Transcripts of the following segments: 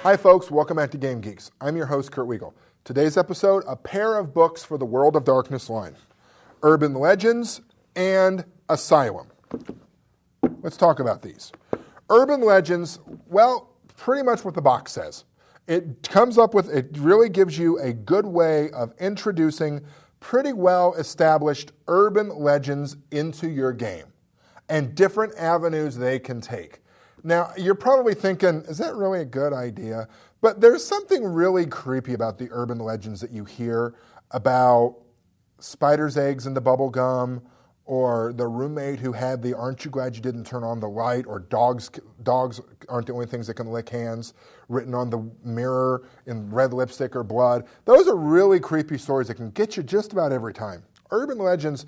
Hi folks, welcome back to Game Geeks. I'm your host, Kurt Wiegel. Today's episode, a pair of books for the World of Darkness line. Urban Legends and Asylum. Let's talk about these. Urban Legends, well, pretty much what the box says. It really gives you a good way of introducing pretty well established urban legends into your game and different avenues they can take. Now, you're probably thinking, is that really a good idea? But there's something really creepy about the urban legends that you hear about spider's eggs in the bubble gum, or the roommate who had the "aren't you glad you didn't turn on the light," or dogs aren't the only things that can lick hands written on the mirror in red lipstick or blood. Those are really creepy stories that can get you just about every time. Urban Legends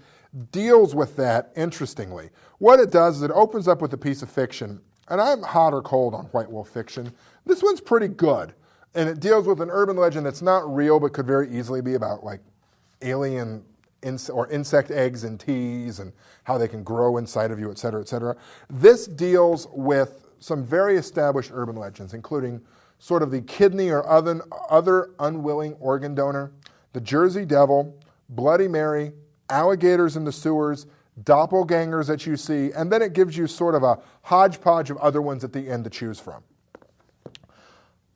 deals with that interestingly. What it does is it opens up with a piece of fiction, and I'm hot or cold on white wolf fiction. This one's pretty good, and it deals with an urban legend that's not real but could very easily be about like alien or insect eggs and teas and how they can grow inside of you, et cetera, et cetera. This deals with some very established urban legends, including sort of the kidney or other unwilling organ donor, the Jersey Devil, Bloody Mary, alligators in the sewers, doppelgangers that you see, and then it gives you sort of a hodgepodge of other ones at the end to choose from.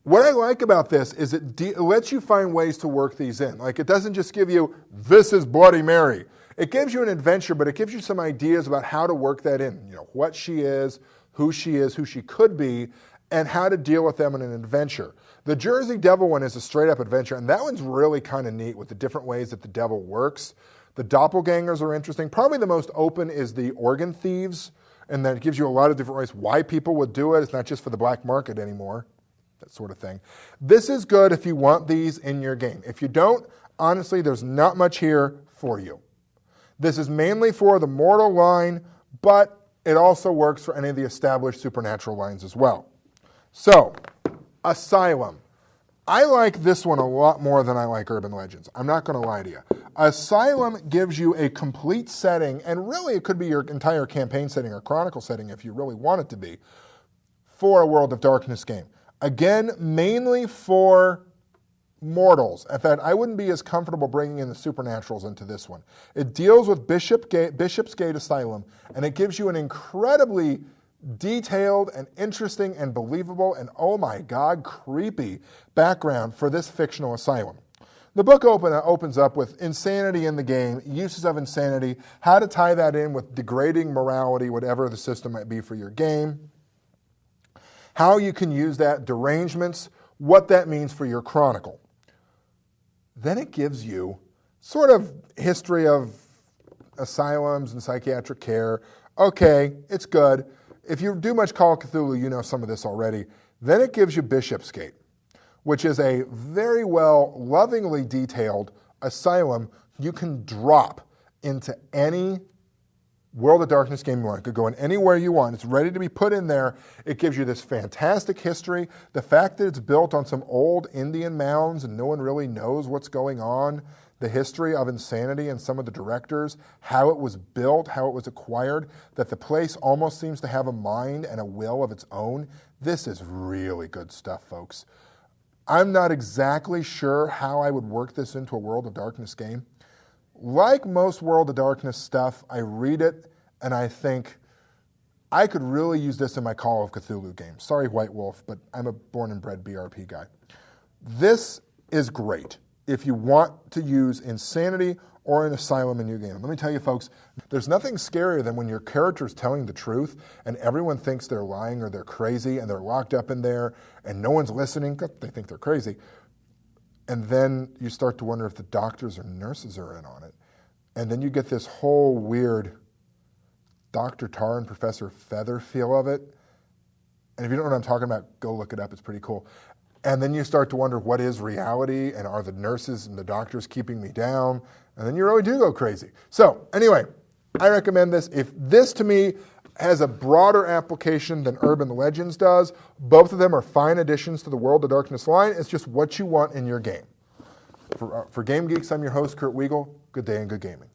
What I like about this is it lets you find ways to work these in. Like, it doesn't just give you, this is Bloody Mary. It gives you an adventure, but it gives you some ideas about how to work that in. You know, what she is, who she could be, and how to deal with them in an adventure. The Jersey Devil one is a straight-up adventure, and that one's really kind of neat with the different ways that the devil works. The doppelgangers are interesting. Probably the most open is the organ thieves, and that gives you a lot of different ways why people would do it. It's not just for the black market anymore, that sort of thing. This is good if you want these in your game. If you don't, honestly, there's not much here for you. This is mainly for the mortal line, but it also works for any of the established supernatural lines as well. So, Asylum. I like this one a lot more than I like Urban Legends. I'm not going to lie to you. Asylum gives you a complete setting, and really it could be your entire campaign setting or chronicle setting if you really want it to be, for a World of Darkness game. Again, mainly for mortals. In fact, I wouldn't be as comfortable bringing in the supernaturals into this one. It deals with Bishopsgate Asylum, and it gives you an incredibly detailed and interesting and believable and, oh my God, creepy background for this fictional asylum. The book opens up with insanity in the game, uses of insanity, how to tie that in with degrading morality, whatever the system might be for your game, how you can use that, derangements, what that means for your chronicle. Then it gives you sort of history of asylums and psychiatric care. Okay, it's good. If you do much Call of Cthulhu, you know some of this already. Then it gives you Bishopsgate, which is a very well, lovingly detailed asylum you can drop into any World of Darkness game you want. It could go in anywhere you want. It's ready to be put in there. It gives you this fantastic history. The fact that it's built on some old Indian mounds and no one really knows what's going on, the history of insanity and some of the directors, how it was built, how it was acquired, that the place almost seems to have a mind and a will of its own. This is really good stuff, folks. I'm not exactly sure how I would work this into a World of Darkness game. Like most World of Darkness stuff, I read it and I think, I could really use this in my Call of Cthulhu game. Sorry, White Wolf, but I'm a born and bred BRP guy. This is great if you want to use insanity or an asylum in your game. Let me tell you, folks, there's nothing scarier than when your character is telling the truth and everyone thinks they're lying or they're crazy and they're locked up in there and no one's listening because they think they're crazy. And then you start to wonder if the doctors or nurses are in on it. And then you get this whole weird Dr. Tar and Professor Feather feel of it. And if you don't know what I'm talking about, go look it up. It's pretty cool. And then you start to wonder, what is reality? And are the nurses and the doctors keeping me down? And then you really do go crazy. So anyway, I recommend this. If this, to me, has a broader application than Urban Legends does, both of them are fine additions to the World of Darkness line. It's just what you want in your game. For Game Geeks, I'm your host, Kurt Wiegel. Good day and good gaming.